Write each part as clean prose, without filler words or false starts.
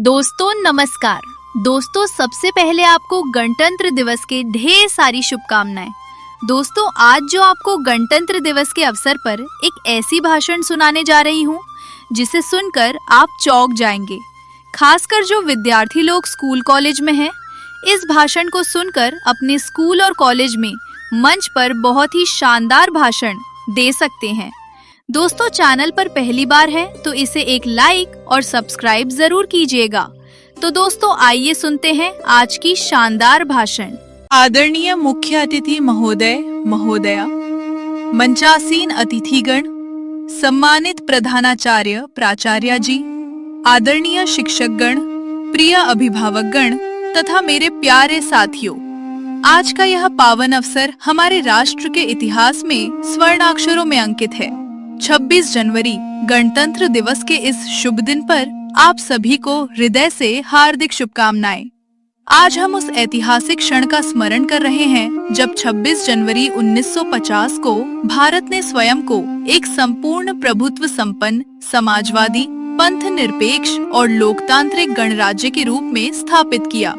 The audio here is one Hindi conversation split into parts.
दोस्तों नमस्कार। दोस्तों सबसे पहले आपको गणतंत्र दिवस के ढेर सारी शुभकामनाएं। दोस्तों आज जो आपको गणतंत्र दिवस के अवसर पर एक ऐसी भाषण सुनाने जा रही हूँ जिसे सुनकर आप चौंक जाएंगे। खासकर जो विद्यार्थी लोग स्कूल कॉलेज में हैं, इस भाषण को सुनकर अपने स्कूल और कॉलेज में मंच पर बहुत ही शानदार भाषण दे सकते हैं। दोस्तों चैनल पर पहली बार है तो इसे एक लाइक और सब्सक्राइब जरूर कीजिएगा। तो दोस्तों आइए सुनते हैं आज की शानदार भाषण। आदरणीय मुख्य अतिथि महोदय महोदया, मंचासीन अतिथिगण, सम्मानित प्रधानाचार्य प्राचार्य जी, आदरणीय शिक्षकगण, प्रिय अभिभावकगण तथा मेरे प्यारे साथियों, आज का यह पावन अवसर हमारे राष्ट्र के इतिहास में स्वर्णाक्षरों में अंकित है। 26 जनवरी गणतंत्र दिवस के इस शुभ दिन पर आप सभी को हृदय से हार्दिक शुभकामनाएं। आज हम उस ऐतिहासिक क्षण का स्मरण कर रहे हैं जब 26 जनवरी 1950 को भारत ने स्वयं को एक संपूर्ण प्रभुत्व संपन्न, समाजवादी, पंथ निरपेक्ष और लोकतांत्रिक गणराज्य के रूप में स्थापित किया।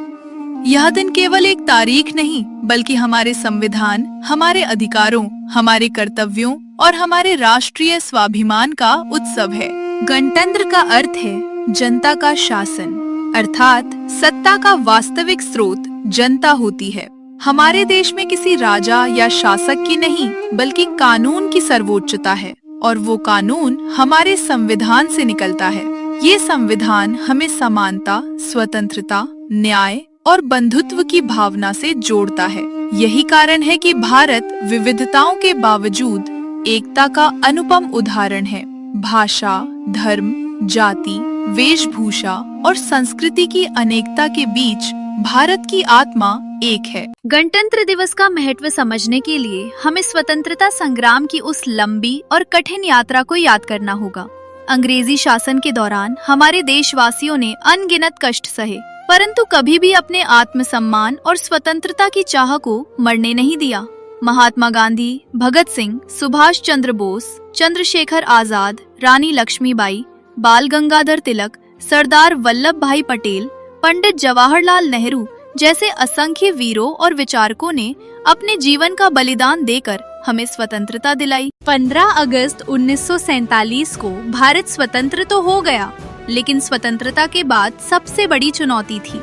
यह दिन केवल एक तारीख नहीं बल्कि हमारे संविधान, हमारे अधिकारों, हमारे कर्तव्यों और हमारे राष्ट्रीय स्वाभिमान का उत्सव है। गणतंत्र का अर्थ है जनता का शासन, अर्थात सत्ता का वास्तविक स्रोत जनता होती है। हमारे देश में किसी राजा या शासक की नहीं बल्कि कानून की सर्वोच्चता है और वो कानून हमारे संविधान से निकलता है। ये संविधान हमें समानता, स्वतंत्रता, न्याय और बंधुत्व की भावना से जोड़ता है। यही कारण है कि भारत विविधताओं के बावजूद एकता का अनुपम उदाहरण है। भाषा, धर्म, जाति, वेशभूषा और संस्कृति की अनेकता के बीच भारत की आत्मा एक है। गणतंत्र दिवस का महत्व समझने के लिए हमें स्वतंत्रता संग्राम की उस लंबी और कठिन यात्रा को याद करना होगा। अंग्रेजी शासन के दौरान हमारे देशवासियों ने अनगिनत कष्ट सहे, परंतु कभी भी अपने आत्मसम्मान और स्वतंत्रता की चाह को मरने नहीं दिया। महात्मा गांधी, भगत सिंह, सुभाष चंद्र बोस, चंद्रशेखर आजाद, रानी लक्ष्मीबाई, बाल गंगाधर तिलक, सरदार वल्लभ भाई पटेल, पंडित जवाहरलाल नेहरू जैसे असंख्य वीरों और विचारकों ने अपने जीवन का बलिदान देकर हमें स्वतंत्रता दिलाई। 15 अगस्त 1947 को भारत स्वतंत्र तो हो गया, लेकिन स्वतंत्रता के बाद सबसे बड़ी चुनौती थी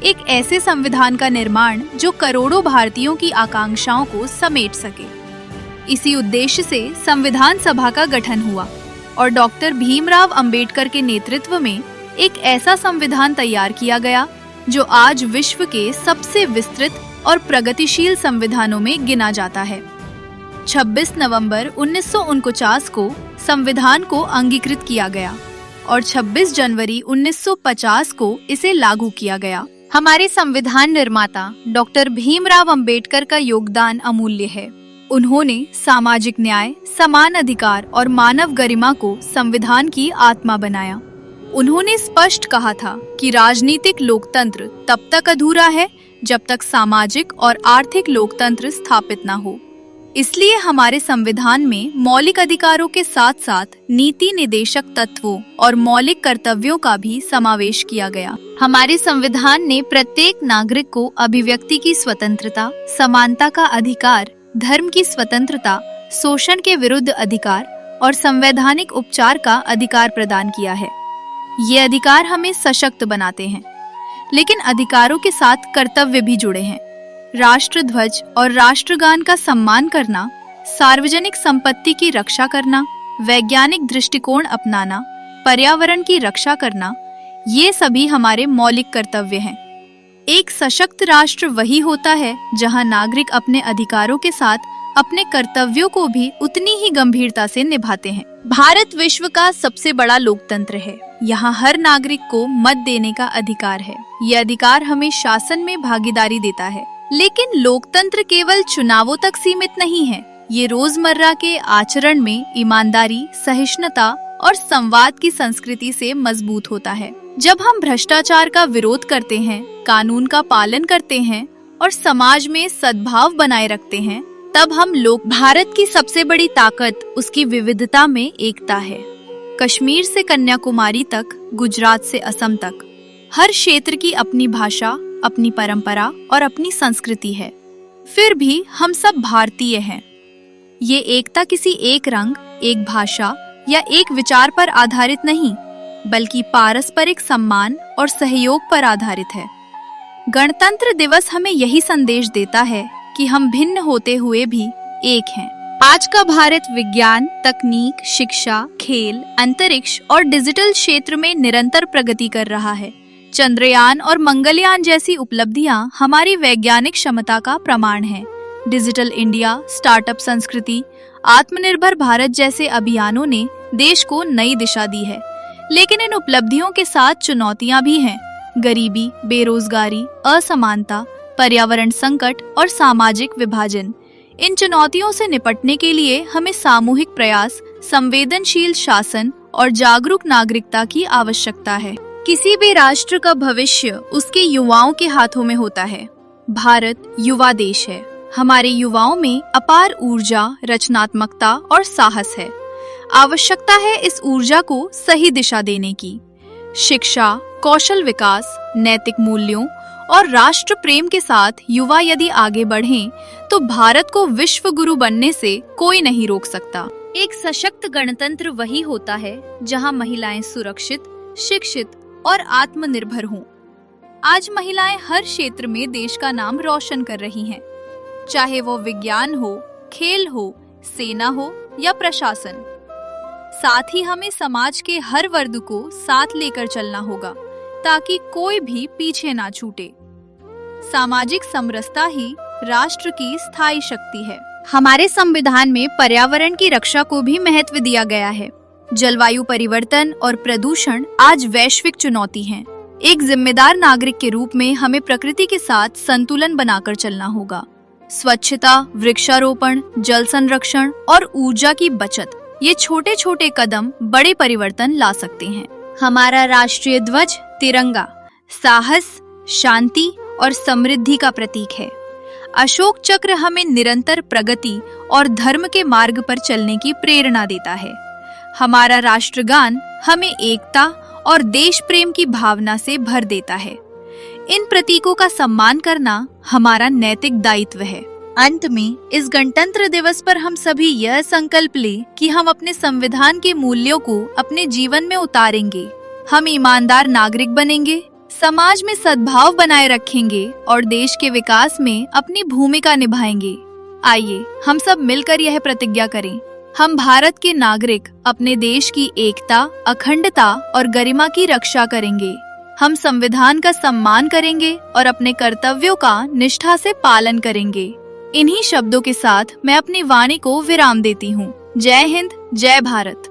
एक ऐसे संविधान का निर्माण जो करोड़ों भारतीयों की आकांक्षाओं को समेट सके। इसी उद्देश्य से संविधान सभा का गठन हुआ और डॉक्टर भीमराव अंबेडकर के नेतृत्व में एक ऐसा संविधान तैयार किया गया जो आज विश्व के सबसे विस्तृत और प्रगतिशील संविधानों में गिना जाता है। 26 नवंबर 1949 को संविधान को अंगीकृत किया गया और 26 जनवरी 1950 को इसे लागू किया गया। हमारे संविधान निर्माता डॉक्टर भीमराव अंबेडकर का योगदान अमूल्य है। उन्होंने सामाजिक न्याय, समान अधिकार और मानव गरिमा को संविधान की आत्मा बनाया। उन्होंने स्पष्ट कहा था कि राजनीतिक लोकतंत्र तब तक अधूरा है जब तक सामाजिक और आर्थिक लोकतंत्र स्थापित न हो। इसलिए हमारे संविधान में मौलिक अधिकारों के साथ साथ नीति निदेशक तत्वों और मौलिक कर्तव्यों का भी समावेश किया गया। हमारे संविधान ने प्रत्येक नागरिक को अभिव्यक्ति की स्वतंत्रता, समानता का अधिकार, धर्म की स्वतंत्रता, शोषण के विरुद्ध अधिकार और संवैधानिक उपचार का अधिकार प्रदान किया है। ये अधिकार हमें सशक्त बनाते हैं, लेकिन अधिकारों के साथ कर्तव्य भी जुड़े हैं। राष्ट्र ध्वज और राष्ट्रगान का सम्मान करना, सार्वजनिक संपत्ति की रक्षा करना, वैज्ञानिक दृष्टिकोण अपनाना, पर्यावरण की रक्षा करना, ये सभी हमारे मौलिक कर्तव्य हैं। एक सशक्त राष्ट्र वही होता है जहां नागरिक अपने अधिकारों के साथ अपने कर्तव्यों को भी उतनी ही गंभीरता से निभाते हैं। भारत विश्व का सबसे बड़ा लोकतंत्र है। यहाँ हर नागरिक को मत देने का अधिकार है। ये अधिकार हमें शासन में भागीदारी देता है। लेकिन लोकतंत्र केवल चुनावों तक सीमित नहीं है। ये रोजमर्रा के आचरण में ईमानदारी, सहिष्णुता और संवाद की संस्कृति से मजबूत होता है। जब हम भ्रष्टाचार का विरोध करते हैं, कानून का पालन करते हैं और समाज में सद्भाव बनाए रखते हैं, तब हम लोग भारत की सबसे बड़ी ताकत उसकी विविधता में एकता है। कश्मीर से कन्याकुमारी तक, गुजरात से असम तक, हर क्षेत्र की अपनी भाषा, अपनी परंपरा और अपनी संस्कृति है। फिर भी हम सब भारतीय हैं। ये एकता किसी एक रंग, एक भाषा या एक विचार पर आधारित नहीं, बल्कि पारस्परिक सम्मान और सहयोग पर आधारित है। गणतंत्र दिवस हमें यही संदेश देता है कि हम भिन्न होते हुए भी एक हैं। आज का भारत विज्ञान, तकनीक, शिक्षा, खेल, अंतरिक्ष और डिजिटल क्षेत्र में निरंतर प्रगति कर रहा है। चंद्रयान और मंगलयान जैसी उपलब्धियां हमारी वैज्ञानिक क्षमता का प्रमाण हैं। डिजिटल इंडिया, स्टार्टअप संस्कृति, आत्मनिर्भर भारत जैसे अभियानों ने देश को नई दिशा दी है। लेकिन इन उपलब्धियों के साथ चुनौतियां भी हैं। गरीबी, बेरोजगारी, असमानता, पर्यावरण संकट और सामाजिक विभाजन। इन चुनौतियों से निपटने के लिए हमें सामूहिक प्रयास, संवेदनशील शासन और जागरूक नागरिकता की आवश्यकता है। किसी भी राष्ट्र का भविष्य उसके युवाओं के हाथों में होता है। भारत युवा देश है। हमारे युवाओं में अपार ऊर्जा, रचनात्मकता और साहस है। आवश्यकता है इस ऊर्जा को सही दिशा देने की। शिक्षा, कौशल विकास, नैतिक मूल्यों और राष्ट्र प्रेम के साथ युवा यदि आगे बढ़ें, तो भारत को विश्व गुरु बनने से कोई नहीं रोक सकता। एक सशक्त गणतंत्र वही होता है जहां महिलाएं सुरक्षित, शिक्षित और आत्मनिर्भर हों। आज महिलाएं हर क्षेत्र में देश का नाम रोशन कर रही हैं, चाहे वो विज्ञान हो, खेल हो, सेना हो या प्रशासन। साथ ही हमें समाज के हर वर्ग को साथ लेकर चलना होगा ताकि कोई भी पीछे ना छूटे। सामाजिक समरसता ही राष्ट्र की स्थायी शक्ति है। हमारे संविधान में पर्यावरण की रक्षा को भी महत्व दिया गया है। जलवायु परिवर्तन और प्रदूषण आज वैश्विक चुनौती हैं। एक जिम्मेदार नागरिक के रूप में हमें प्रकृति के साथ संतुलन बनाकर चलना होगा। स्वच्छता, वृक्षारोपण, जल संरक्षण और ऊर्जा की बचत, ये छोटे छोटे कदम बड़े परिवर्तन ला सकते हैं। हमारा राष्ट्रीय ध्वज तिरंगा साहस, शांति और समृद्धि का प्रतीक है। अशोक चक्र हमें निरंतर प्रगति और धर्म के मार्ग पर चलने की प्रेरणा देता है। हमारा राष्ट्रगान हमें एकता और देश प्रेम की भावना से भर देता है। इन प्रतीकों का सम्मान करना हमारा नैतिक दायित्व है। अंत में इस गणतंत्र दिवस पर हम सभी यह संकल्प लें कि हम अपने संविधान के मूल्यों को अपने जीवन में उतारेंगे। हम ईमानदार नागरिक बनेंगे, समाज में सद्भाव बनाए रखेंगे और देश के विकास में अपनी भूमिका निभाएंगे। आइए हम सब मिलकर यह प्रतिज्ञा करें। हम भारत के नागरिक अपने देश की एकता, अखंडता और गरिमा की रक्षा करेंगे। हम संविधान का सम्मान करेंगे और अपने कर्तव्यों का निष्ठा से पालन करेंगे। इन्हीं शब्दों के साथ मैं अपनी वाणी को विराम देती हूँ। जय हिंद, जय भारत।